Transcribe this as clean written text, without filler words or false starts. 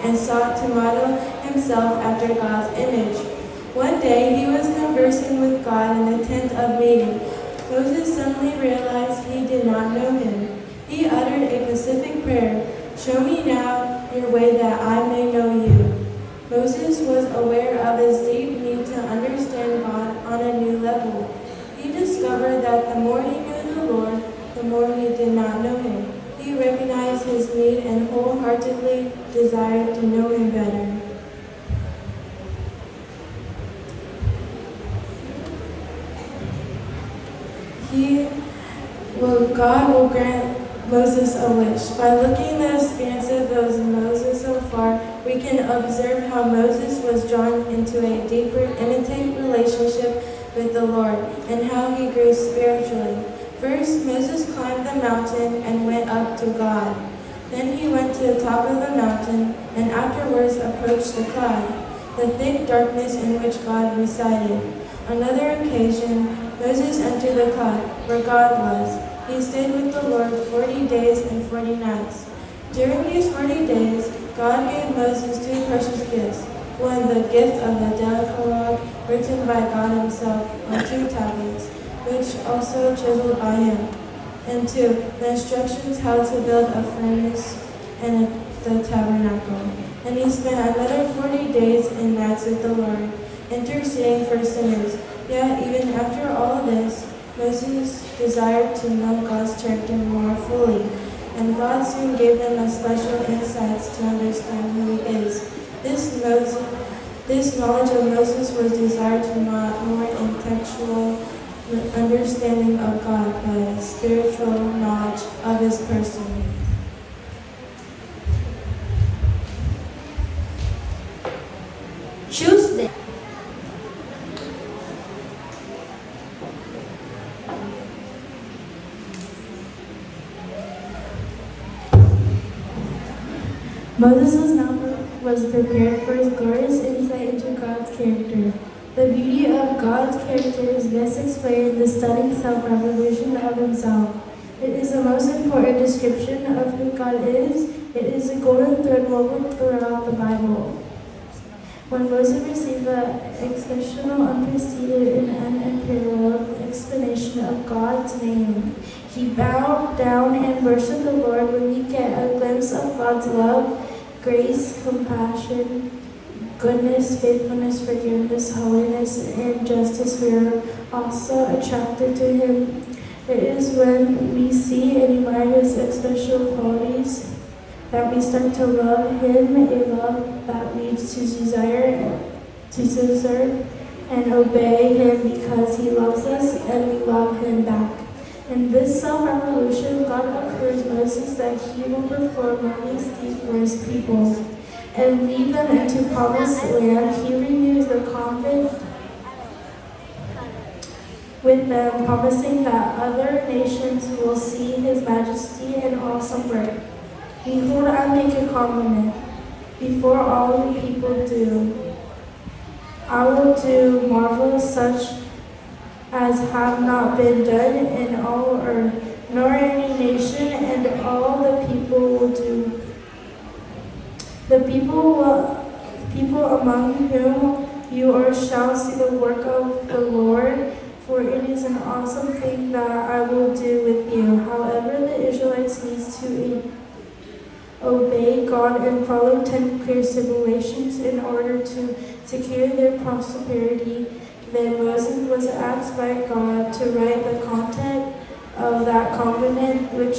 and sought to model himself after God's image. One day he was conversing with God in the tent of meeting. Moses suddenly realized he did not know him. He uttered a specific prayer, "Show me now your way that I may know you." Moses was aware of his deep need to understand God on a new level. He discovered that the more he knew the Lord, the more he did not know him. He recognized his need and wholeheartedly desired to know him better. God will grant Moses a wish. By looking at the expansive of Moses so far, we can observe how Moses was drawn into a deeper, intimate relationship with the Lord and how he grew spiritually. First, Moses climbed the mountain and went up to God. Then he went to the top of the mountain and afterwards approached the cloud, the thick darkness in which God resided. On another occasion, Moses entered the cloud where God was. He stayed with the Lord 40 days and 40 nights. During these 40 days, God gave Moses two precious gifts. One, the gift of the Decalogue, written by God himself on 2 tablets, which also chiseled by him. And 2, the instructions how to build a furnace and the tabernacle. And he spent another 40 days and nights with the Lord, interceding for sinners. Yet, even after all this, Moses desired to know God's character more fully, and God soon gave him a special insights to understand who he is. This knowledge of Moses was desired to not more intellectual understanding of God, but a spiritual knowledge of his person. Tuesday. Moses was prepared for his glorious insight into God's character. The beauty of God's character is best explained in the stunning self-revelation of himself. It is the most important description of who God is. It is a golden thread woven throughout the Bible. When Moses received the exceptional, unpreceded, and unparalleled explanation of God's name, he bowed down and worshiped the Lord. When we get a glimpse of God's love, grace, compassion, goodness, faithfulness, forgiveness, holiness, and justice, we are also attracted to him. It is when we see and admire his special qualities that we start to love him, a love that leads to desire to serve and obey him because he loves us and we love him back. In this self-revolution, God assures Moses that he will perform all these deeds for his people and lead them into promised land. He renews the covenant with them, promising that other nations will see his majesty and awesome work. Behold, I make a covenant before all the people do. I will do marvels such as have not been done in all earth, nor any nation, and all the people will do. The people among whom you are shall see the work of the Lord, for it is an awesome thing that I will do with you. However, the Israelites need to obey God and follow 10 clear stipulations in order to secure their prosperity. Then Moses was asked by God to write the content of that covenant, which